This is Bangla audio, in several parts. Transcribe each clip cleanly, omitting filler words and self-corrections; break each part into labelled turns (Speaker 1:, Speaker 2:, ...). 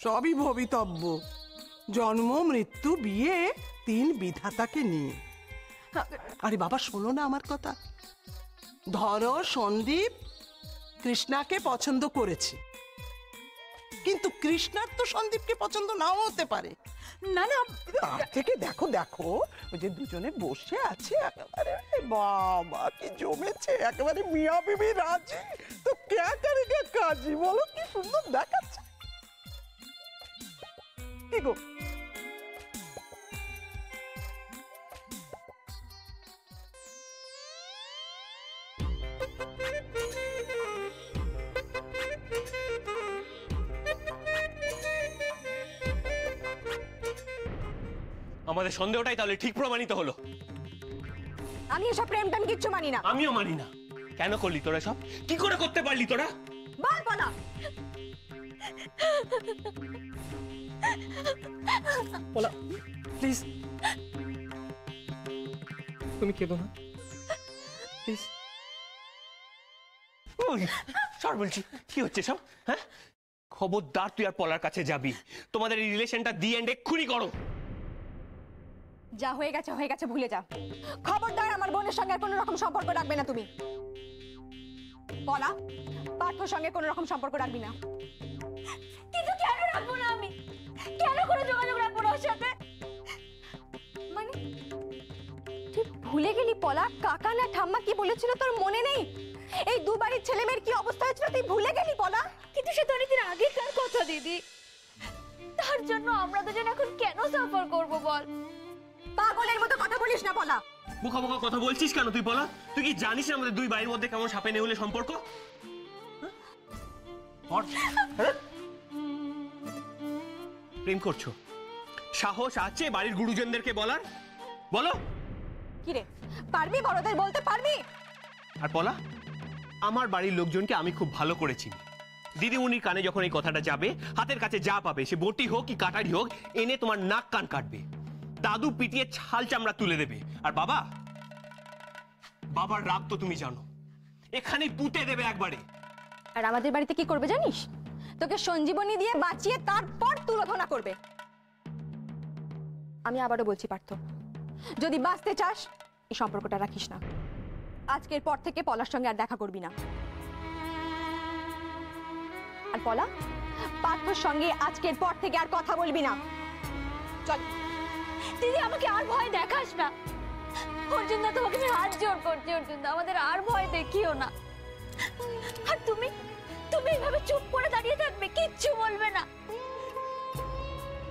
Speaker 1: সবই ভবিতব্য। জন্ম মৃত্যু বিয়ে তিন বিধাতাকে নিয়ে। আরে বাবা শোনো না আমার কথা। ধরো সন্দীপ কৃষ্ণাকে পছন্দ করেছে, কিন্তু কৃষ্ণার তো সন্দীপকে পছন্দ নাও হতে পারে।
Speaker 2: না না,
Speaker 1: তার থেকে দেখো দেখো ওই যে দুজনে বসে আছে একেবারে, বাবা কি জমেছে, একেবারে মিয়া বিবি রাজি তো ক্যা করেগা কাজী, বলো কি সুন্দর দেখাচ্ছে। কি গো
Speaker 3: আমাদের সন্দেহটাই তাহলে ঠিক প্রমাণিত হলো।
Speaker 2: আমি এসব প্রেম টেম কিচ্ছু মানি না।
Speaker 3: আমিও মানি না। কেন করলি তোরা সব? কি করে করতে পারলি তোরা?
Speaker 2: বলবো না।
Speaker 4: বলা প্লিজ, তুমি কেঁদো না প্লিজ।
Speaker 3: সর বলছি। কি হচ্ছে সব? হ্যাঁ, খবরদার তুই আর পলার কাছে যাবি। তোমাদের এই রিলেশনটা দি এন্ড এক্ষুনি করো।
Speaker 2: যা হয়ে গেছে ভুলে যাও। খবরদার আমার বোনের সঙ্গে কোনো রকম সম্পর্ক রাখবে না তুমি। বলা পার্থর সঙ্গে কোনো রকম সম্পর্ক রাখবি না। কিন্তু কেন রাখবো না আমি? কেন করে যোগাযোগ রাখবো না ওর সাথে? মানে তুই ভুলে গেলি পলা, কাকা না ঠাম্মা কি বলেছিল তোর মনে নেই? এই দুবারের ছেলে মেয়ের কি অবস্থা হয়েছিল তুই ভুলে গেলি পলা?
Speaker 5: কিন্তু সে তো অনেকদিন আগেকার কথা দিদি। তার জন্য আমরা দুজন এখন কেন সাফার করব বল?
Speaker 2: পাগলের মতো কথা বলিস না পলা।
Speaker 3: মুখা মুখা কথা বলছিস কেন তুই বলা? তুই কি জানিস না আমাদের দুই বাড়ির মধ্যে কেমন সাপে নেউলে সম্পর্ক? প্রেম করছো? সাহস আছে বাড়ির গুরুজনদেরকে বলার? বলো।
Speaker 2: কি রে, পারবি বড়দের বলতে পারবি?
Speaker 3: আর বলা, আমার বাড়ির লোকজনকে আমি খুব ভালো করে চিনি। দিদিমণির কানে যখন এই কথাটা যাবে, হাতের কাছে যা পাবে, সে বটি হোক কি কাটারি হোক, এনে তোমার নাক কান কাটবে। দাদু পিটিয়ে ছাল চামড়া তুলে দেবে। আর বাবা, বাবার রাগ তো তুমি জানো, এখানেই পুঁতে দেবে একবারে।
Speaker 2: আর আমাদের বাড়িতে কি করবে জানিস? তোকে সঞ্জীবনী দিয়ে বাঁচিয়ে তারপর তুলোধনা করবে। আমি আবারও বলছি পার্থ, যদি বাঁচতে চাস এই সম্পর্কটা রাখিস না। আজকের পর থেকে পলার সঙ্গে আর দেখা করবি না। আর পলা, পার্থর সঙ্গে আজকের পর থেকে আর কথা বলবি না। চল।
Speaker 5: দিদি আমাকে আর ভয় দেখাস না। অর্জুন দা, তোমাকে আমি হাত জোড় করছি অর্জুন দা, আমাদের আর ভয় দেখিও না। আর তুমি এইভাবে চুপ করে দাঁড়িয়ে থাকবে, কিচ্ছু বলবে না?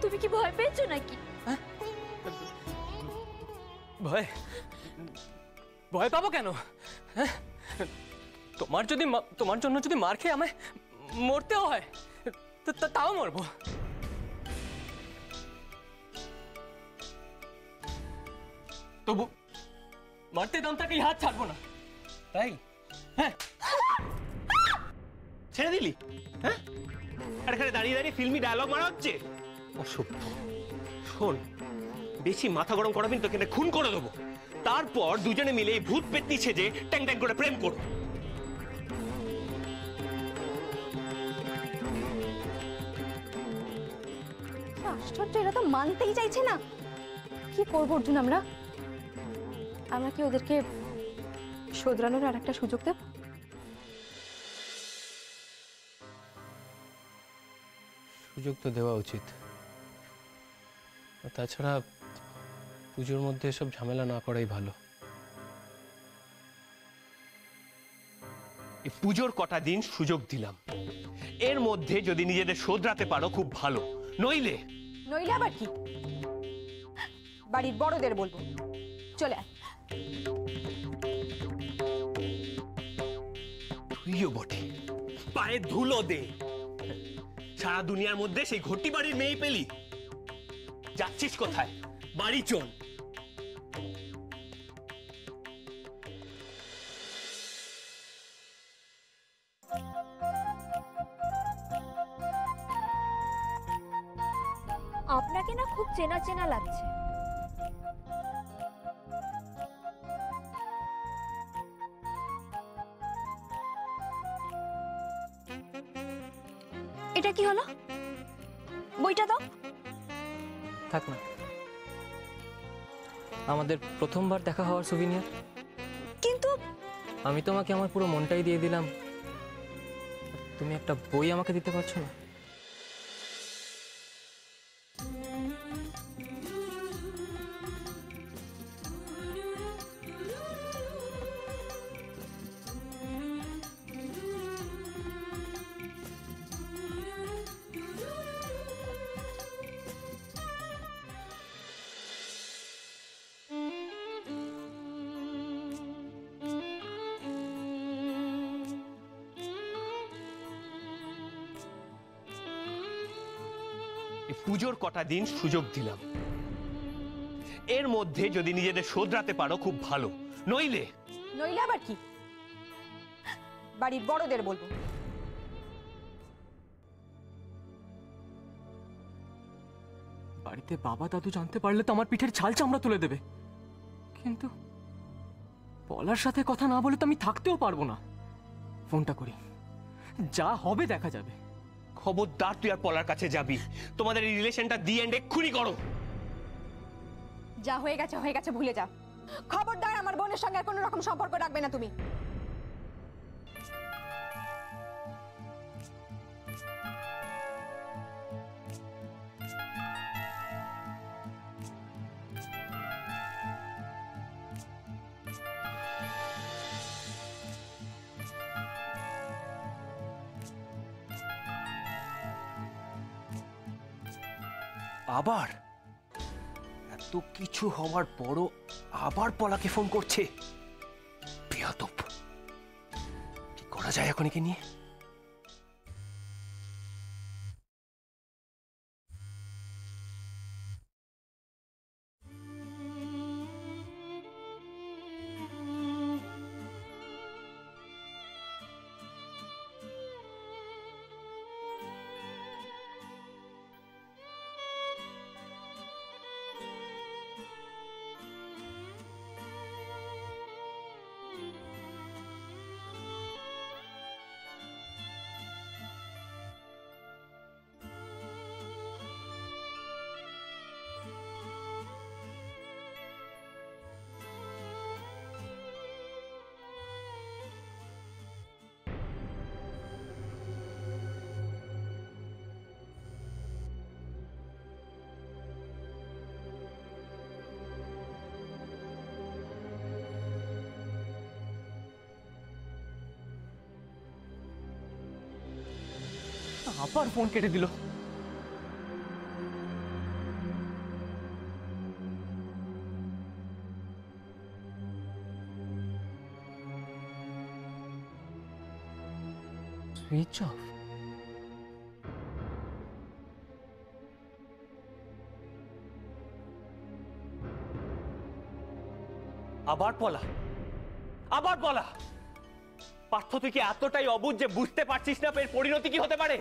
Speaker 5: তুমি কি ভয় পেয়েছো নাকি?
Speaker 4: ভয় ভয় পাবো কেন? হ্যাঁ, তোমার জন্য যদি মার খেয়ে আমায় মরতেও হয় তাও মরবো। তবু মারতে দাম তাকে হাত ছাড়বো না, তাই? হ্যাঁ,
Speaker 3: ছেড়ে দিলি? হ্যাঁ, আর এখানে দাঁড়িয়ে দাঁড়িয়ে ফিল্মি ডায়লগ মারা হচ্ছে। অসভ্য। শোন, বেশি মাথা গরম করাবি, তোকে খুন করে দেবো। তারপর দুজনে মিলে এই ভূত পেতনি সেজে ট্যাং ট্যাং করে প্রেম করো।
Speaker 2: আশ্চর্য, এরা তো মানতেই চাইছে না। কি করবো অর্জুন? আমরা কি ওদেরকে শোধরানোর আর একটা সুযোগ দেব?
Speaker 4: সুযোগ তো দেওয়া উচিত। তাছাড়া পুজোর মধ্যে এসব ঝামেলা না করাই ভালো।
Speaker 3: এই পুজোর কটা দিন সুযোগ দিলাম, এর মধ্যে যদি নিজেদের শোধরাতে পারো খুব ভালো, নইলে
Speaker 2: আবার কি? বাড়ির বড়দের বলবো। চলে আয়।
Speaker 3: তুইও বটে, পায়ে ধুলো দে। সারা দুনিয়ার মধ্যে সেই ঘটি বাড়ির মেয়ে পেলি? যাচ্ছিস কোথায়? বাড়ি চল।
Speaker 5: আপনাকে না খুব চেনা চেনা লাগছে। এটা কি হলো?
Speaker 2: বইটা দাও।
Speaker 4: থাক না, আমাদের প্রথমবার দেখা হওয়ার সুভিনিয়ার।
Speaker 2: কিন্তু
Speaker 4: আমি তোমাকে আমার পুরো মনটাই দিয়ে দিলাম, তুমি একটা বই আমাকে দিতে পারছো না?
Speaker 3: এই পুজোর কটা দিন সুযোগ দিলাম, এর মধ্যে যদি নিজেদের শোধরাতে পারো খুব ভালো, নইলে
Speaker 2: নইলে আবার কি? বাড়ির বড়দের বলবো।
Speaker 4: বাড়িতে বাবা দাদু জানতে পারলে তো আমার পিঠের ছাল চামড়া তুলে দেবে। কিন্তু পলার সাথে কথা না বলে তো আমি থাকতেও পারবো না। ফোনটা করি, যা হবে দেখা যাবে।
Speaker 3: খবরদার তুই আর পলার কাছে যাবি, তোমাদের এই রিলেশনটা দি এন্ড এক্ষুনি করো।
Speaker 2: যা হয়ে গেছে ভুলে যাও। খবরদার আমার বোনের সঙ্গে আর কোনো রকম সম্পর্ক রাখবে না তুমি।
Speaker 3: আবার এত কিছু হওয়ার পরও আবার পলাকে ফোন করছে, বেয়াদব। কি করা যায় এখন একে নিয়ে?
Speaker 4: আবার ফোন কেটে দিল। Switch off.
Speaker 3: আবার পলা, আবার পলা। পার্থ তুই কি এতটাই অবুঝ যে বুঝতে পারছিস না এর পরিণতি কি হতে পারে?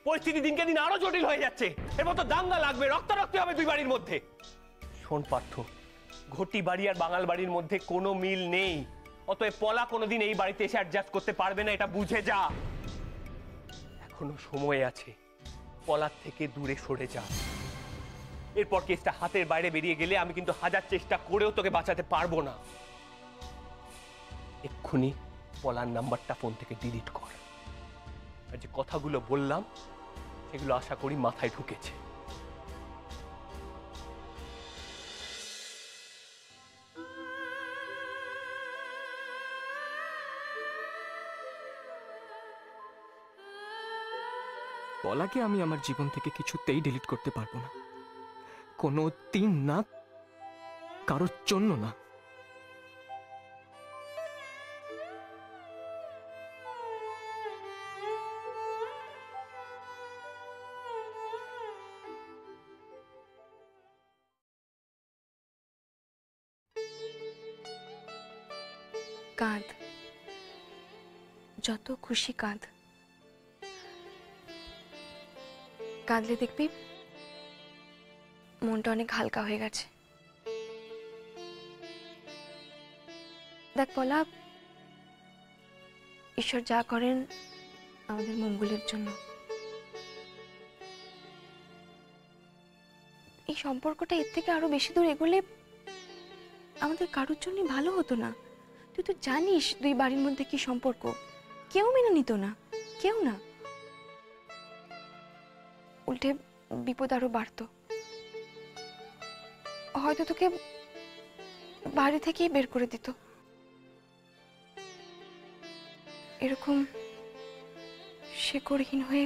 Speaker 3: পরিস্থিতি দিনকে দিন আরো জটিল হয়ে যাচ্ছে, এর মতো দাঙ্গা লাগবে, রক্তারক্তি হবে দুই বাড়ির মধ্যে। শোন পার্থ, ঘটি বাড়ি আর বাঙাল বাড়ির মধ্যে কোনো মিল নেই, অতএব পলা কোনোদিন এই বাড়িতে এসে অ্যাডজাস্ট করতে পারবে না, এটা বুঝে যা। এখনো সময় আছে, পলার থেকে দূরে সরে যা। এরপর কেসটা হাতের বাইরে বেরিয়ে গেলে আমি কিন্তু হাজার চেষ্টা করেও তোকে বাঁচাতে পারবো না। এক্ষুনি পলার নাম্বারটা ফোন থেকে ডিলিট কর। আর যে কথাগুলো বললাম সেগুলো আশা করি মাথায় ঢুকেছে।
Speaker 4: পলাকে আমি আমার জীবন থেকে কিছুতেই ডিলিট করতে পারবো না, কোনো দিন না, কারোর জন্য না।
Speaker 6: কাঁদ, যত খুশি কাঁদ। কাঁদলে দেখবি মনটা অনেক হালকা হয়ে গেছে। দেখ পলা, ঈশ্বর যা করেন আমাদের মঙ্গলের জন্য। এই সম্পর্কটা এর থেকে আরো বেশি দূর এগোলে আমাদের কারোর জন্যই ভালো হতো না। তুই তো জানিস দুই বাড়ির মধ্যে কি সম্পর্ক, কেউ মেনে নিত না, কেউ না। উল্টে বিপদ আরো বাড়তো। হয়তো তোকে বাড়ি থেকেই বের করে দিত। এরকম শেকড়হীন হয়ে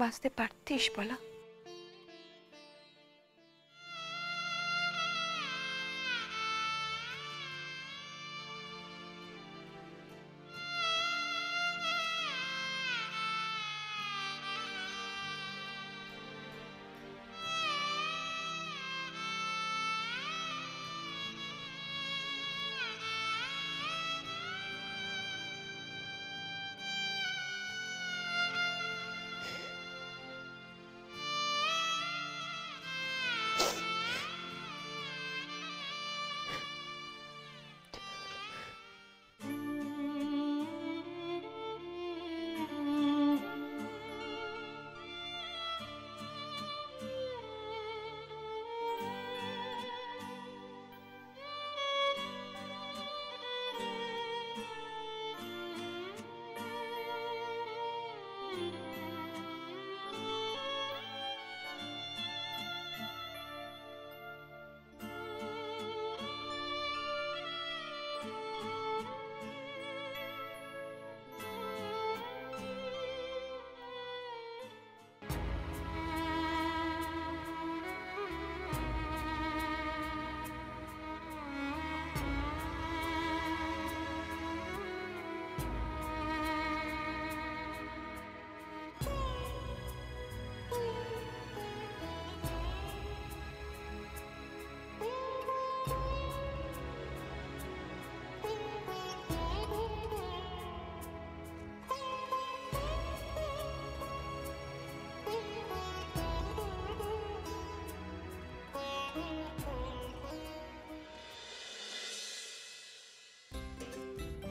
Speaker 6: বাঁচতে পারতিস বলা?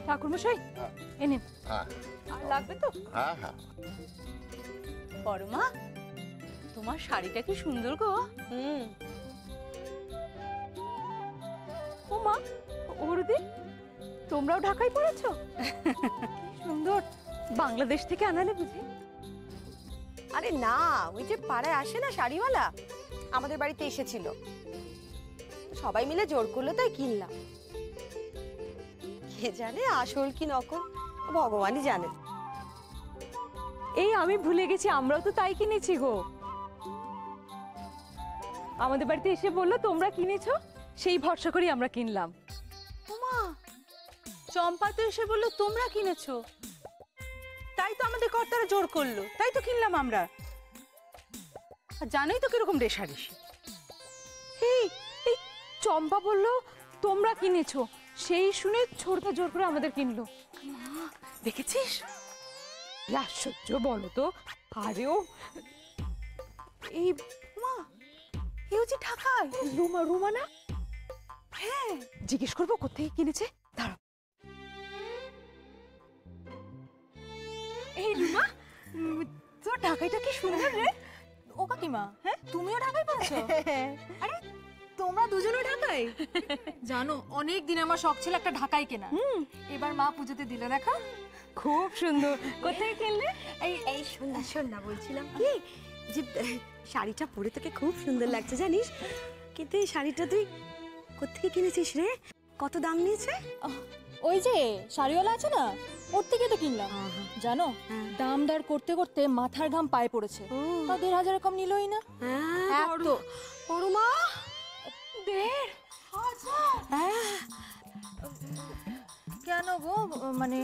Speaker 2: ঠাকুরমশাই এনে
Speaker 7: হ্যাঁ
Speaker 2: আর লাগবে তো?
Speaker 7: হ্যাঁ হ্যাঁ
Speaker 8: পরমা, তোমার শাড়িটা কি সুন্দর গো।
Speaker 2: ও মা, ওরদি তোমরাও ঢাকায় পড়েছো? কি সুন্দর, বাংলাদেশ থেকে আনালে বুঝি?
Speaker 8: আরে না, ওই যে পাড়ায় আসে না শাড়িওয়ালা, আমাদের বাড়িতে এসেছিল, সবাই মিলে জোর করলো তাই কিনলাম। কে জানে আসল কি নকল, ভগবানই জানে।
Speaker 2: এই আমি ভুলে গেছি, আমরাও তো তাই কিনেছি গো। আমাদের বাড়িতে এসে বললো তোমরা কিনেছো, সেই ভরসা করেই আমরা কিনলাম।
Speaker 8: ওমা, চম্পা তো এসে বললো তোমরা কিনেছো, তাই তো আমাদের কর্তারা জোর করলো, তাই তো কিনলাম আমরা। আর জানোই তো কিরকম রেশারেশি।
Speaker 2: এই এই চম্পা বললো তোমরা কিনেছো, সেই শুনে ছোটদা জোর করে আমাদের কিনলো।
Speaker 8: দেখেছিস?
Speaker 2: কি আশ্চর্য বলো তো। আরেও এই
Speaker 8: মা, এও যে ঢাকায়।
Speaker 2: রুমা, রুমা না? হ্যাঁ, জিজ্ঞেস করবো কোথায় কিনেছে। দাঁড়াও। এই রুমা, তোর ঢাকাইটা কি সুন্দর রে।
Speaker 8: ও কাকিমা, হ্যাঁ তুমিও ঢাকায় পড়েছো?
Speaker 2: আরে তোমরা দুজনে ঢাকায়?
Speaker 9: জানো, অনেক দিন আমার শখ ছিল একটা ঢাকাই কেনা, এবার মা পুজোতে দিল। দেখো
Speaker 2: খুব সুন্দর। কোথায় কিনলে?
Speaker 8: এই শোন না, বলছিলাম কি যে শাড়িটা পরে তোকে খুব সুন্দর লাগছে জানিস, কিন্তু এই শাড়িটা তুই কোত্থেকে কিনেছিস রে? কত দাম নিয়েছে?
Speaker 9: ওই যে শাড়িওয়ালা আছে না, ওর থেকে তো কিনলাম। জানো, দাম দর করতে করতে মাথার ঘাম পায়ে পড়েছে। তা 1,500 কম নিলই না।
Speaker 8: এত পরমা,
Speaker 9: 1,500? কেন গো, মানে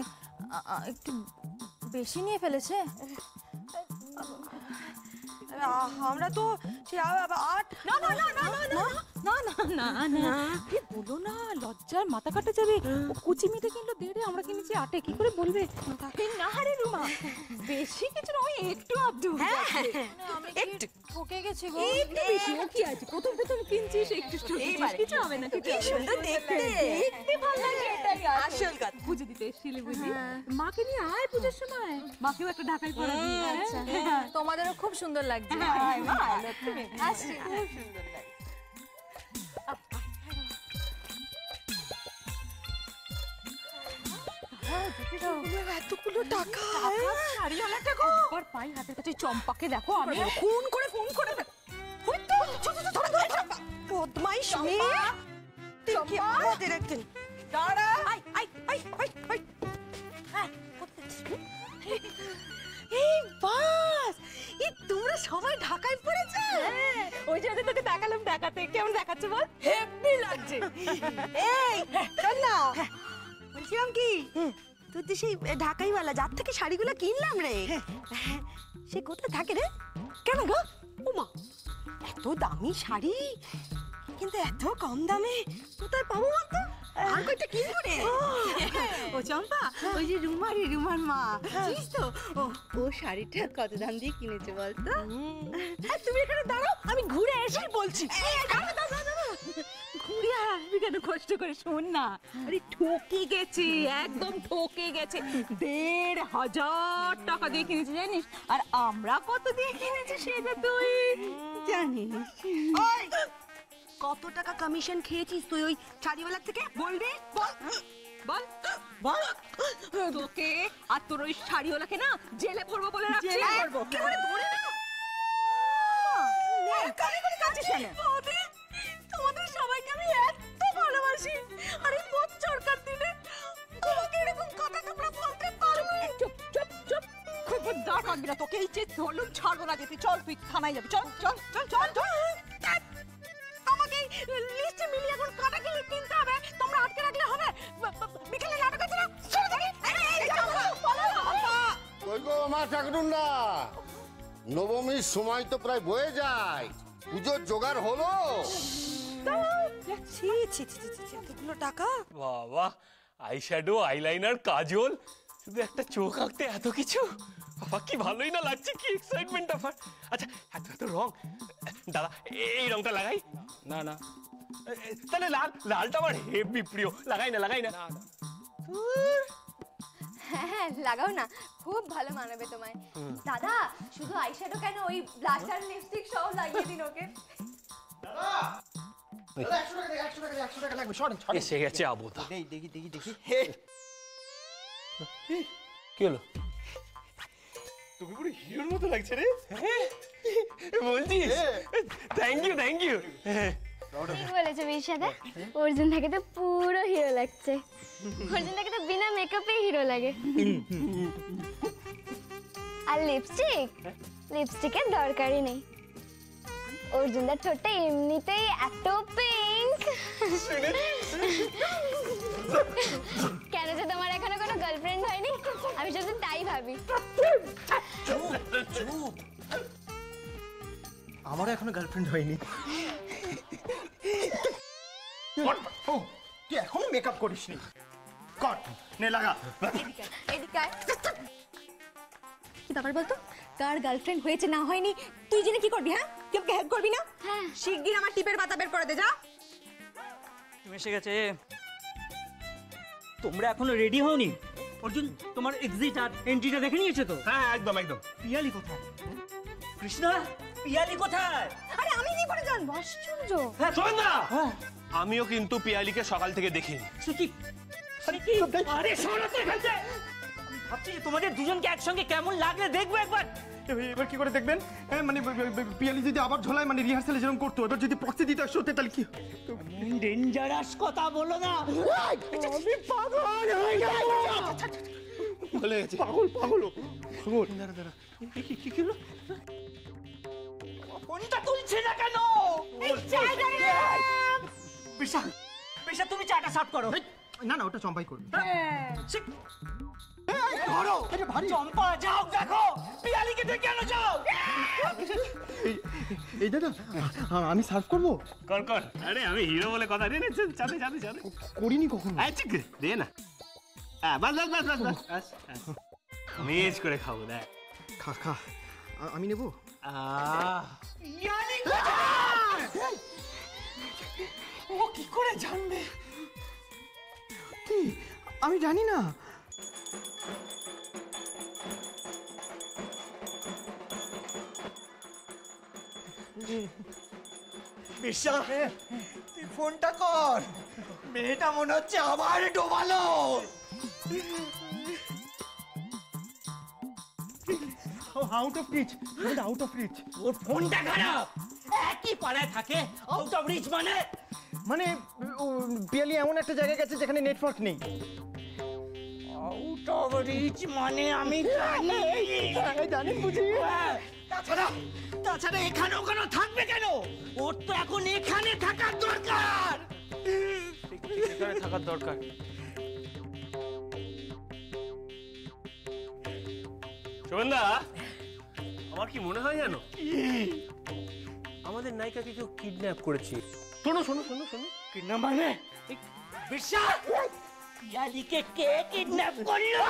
Speaker 9: একটু বেশি নিয়ে ফেলেছে।
Speaker 8: আমরা তো
Speaker 9: না না না না না না না না না কি বলো না, লজ্জার মাথা কাটা যাবে। ও কুচি মেয়েটা কিনলো 1.5, আমরা কিনেছি 8, কি করে বলবে? না রে রুমা, বেশি কিছু না, ওই একটু আধটু।
Speaker 5: একটু ঠকে গেছি গো।
Speaker 9: একটু বেশি ও কি আছে, প্রথম কিনছিস, একটু কিছু হবে না। কি সুন্দর দেখতে, দেখতে ভালো লাগে, এটাই আসল কথা। পুজো দিতে এসেছিলে বুঝি? মাকে নিয়ে আয় পুজোর সময়, মাকেও একটা ঢাকাই পরা দিই।
Speaker 5: আচ্ছা, তোমাদেরও খুব সুন্দর লাগছে। আসছি।
Speaker 9: খুব সুন্দর লাগে।
Speaker 1: এতগুলো টাকা
Speaker 9: শাড়িওয়ালাটা গো, আবার পাই হাতের কাছে চম্পাকে দেখো, আমি ফোন করে ওই তো
Speaker 1: বদমাইশ মেয়ে, তুই কি আমাদের একদিন দাঁড়া।
Speaker 9: এই বাস, এই তোমরা সবাই ঢাকায় পড়েছে? ওই জন্য তোকে দেখালাম, দেখাতে কেমন দেখাচ্ছে বল? হেভি লাগছে।
Speaker 7: এই চল না, বলছিলাম কি তুই তো সেই ঢাকাইওয়ালা যার থেকে শাড়িগুলো কিনলাম রে, সে কোথায় থাকে রে? কেন গো? ওমা, এত দামি শাড়ি কিন্তু এত কম দামে কোথায় পাবো বলতো? আর কয়টা কিনবো রে? ও চম্পা, ওই যে রুমার মা, জানিস তো ও শাড়িটা কত দাম দিয়ে কিনেছে বলতো?
Speaker 9: তুমি এখানে দাঁড়াও, আমি ঘুরে এসে বলছি। ঘুরে আসবি কেন, কষ্ট করে শোন না। আরে ঠকে গেছে, একদম ঠকে গেছে। 1,500 টাকা দিয়ে কিনেছে জানিস, আর আমরা কত দিয়ে কিনেছি সেটা তুই
Speaker 7: জানিস? কত টাকা কমিশন খেয়েছিস তুই ওই শাড়িওয়ালার থেকে? বলবি?
Speaker 9: বল বল তোকে আর তোর ওই শাড়িওয়ালাকে না জেলে ভরবো বলে রাখছি।
Speaker 7: জেলে ভরবো?
Speaker 9: একেবারে ধরে না। তোমাদের সবাইকে আমি এত ভালোবাসি, আরে মোট সরকার দিলে তোমাকে এরকম কথা তোমরা বলতে পারবে? চুপ চুপ চুপ, খবরদার কাঁদবি না, তোকে এই যে ধরলুম ছাড়বো না যেতে। চল তুই থানায় যাবি, চল চল চল চল চল। আমাকে লিস্টে মিলিয়ে এখন কাটা কিনে কিনতে হবে, তোমরা আটকে রাখলে হবে? বিকেলে নাটক আছে না, চল দেখি।
Speaker 10: কই গো মা ঠাকুরুন্ডা, নবমীর সময় তো প্রায় বয়ে যায়, পুজোর জোগাড় হলো?
Speaker 7: ছি ছি ছি ছি, এতগুলো টাকা!
Speaker 3: বাবা, আইশ্যাডো, আইলাইনার, কাজল, শুধু একটা চোখ আঁকতে এত কিছু। বাবা কি ভালোই না লাগছে, কি এক্সাইটমেন্ট আমার। আচ্ছা, এত রং, দাদা এই রংটা লাগাই? না না, তাহলে লালটা আমার হেভি প্রিয়, লাগাই না।
Speaker 2: হ্যাঁ লাগাও না, খুব ভালো মানাবে তোমায়। দাদা শুধু আইশ্যাডো কেন, ওই ব্লাশার লিপস্টিক সব লাগিয়ে দিন ওকে।
Speaker 3: এসে গেছে আবুদা।
Speaker 1: দেখি
Speaker 3: কি হলো? তোকে পুরো হিরোর মতো লাগছে রে। বলছিস? Thank you.
Speaker 5: ঠিক বলেছো বিশাদা, অর্জুন থাকে তো পুরো হিরো লাগছে। অর্জুন থাকে তো বিনা মেকআপে হিরো লাগে। আর লিপস্টিকের দরকারই নেই। অর্জুনদার ঠোঁটটা এমনিতেই এত পিঙ্ক। কেন যে তোমার এখনো কোনো গার্লফ্রেন্ড হয়নি? আমি শুধু তাই ভাবি।
Speaker 1: আমারও এখনো গার্লফ্রেন্ড হয়নি। তুই এখনো মেকআপ করিসনি? কর, নে লাগা।
Speaker 2: এদিকে আয়। কি ব্যাপার বলতো, কার গার্লফ্রেন্ড হয়েছে না হয়নি তুই জেনে কি করবি? হ্যাঁ, কেউ হেল্প করবি না?
Speaker 5: হ্যাঁ,
Speaker 2: শিগগির আমার টিপের পাতা বের করে দে, যা।
Speaker 11: তুমি এসে গেছে। তোমরা এখনো রেডি হওনি? অর্জুন তোমার এক্সিট আর এন্ট্রিটা দেখে নিয়েছে তো?
Speaker 3: হ্যাঁ একদম।
Speaker 11: পিয়ালি কোথায়? কৃষ্ণা, পিয়ালি কোথায়?
Speaker 2: আরে আমি কি করে জানবো? আশ্চর্য।
Speaker 11: হ্যাঁ
Speaker 3: শোন না, আমিও কিন্তু পিয়ালিকে সকাল থেকে দেখিনি।
Speaker 11: সে কি? আরে শোনো তো এখান থেকে। আমি ভাবছি যে তোমাদের দুজনকে একসঙ্গে কেমন লাগলে দেখবো একবার।
Speaker 1: এবার কি করে দেখবেন? মানে পিয়ালি যদি আবার ঝোলায়, মানে রিহার্সালে যেরকম করতো, এবার যদি প্রক্সি দিতে আসতো তাহলে কি?
Speaker 11: ডেঞ্জারাস কথা বলো না। আমি পাগল হয়ে গেছি।
Speaker 3: ভুলে গেছি।
Speaker 1: পাগল।
Speaker 3: দাঁড়া। কি হলো?
Speaker 11: ফোনটা তুলছে না কেন? বিশা তুমি চাটা সাফ করো।
Speaker 1: না ওটা চম্পাই করবে।
Speaker 11: চম্পা যাও দেখো পিয়ালিকে ডেকে আনো, যাও।
Speaker 12: এই দাদা আমি সার্ভ করব?
Speaker 3: কর কর। আরে আমি হিরো বলে কথা রে, চাঁদে চাঁদে চাঁদে
Speaker 12: করিনি কখনো।
Speaker 3: আচ্ছা দে না। হ্যাঁ বাস বাস বাস বাস বাস। মেজ করে খাবো দেখ।
Speaker 12: খা খা আমি নেব।
Speaker 11: ও কি করে জানবে?
Speaker 12: কি আমি জানি না।
Speaker 11: বিশ্বাস তুই ফোনটা কর, মেয়েটা মনে হচ্ছে আবার ডোবালো।
Speaker 12: Out of reach, out of reach.
Speaker 11: ওর ফোনটা খারাপ, একই পাড়ায় থাকে, আউট অফ রিচ মানে?
Speaker 12: মানে পিয়ালি এমন একটা জায়গায় গেছে যেখানে নেটওয়ার্ক নেই।
Speaker 11: আউট অফ রিচ মানে আমি জানি।
Speaker 12: জানি বুঝি।
Speaker 11: তাছাড়া এখানে ওখানে থাকবে কেন? ওর তো এখন এখানে থাকার দরকার।
Speaker 3: এখানে থাকার দরকার। শোভনদা, আমার কি মনে হয় জানো, আমাদের নায়িকাকে কেউ কিডন্যাপ করেছে। শোনো শোনো শোনো শোনো।
Speaker 11: কিডন্যাপ মানে? বিশ্বাস পিয়ালিকে কে কিডন্যাপ করলো?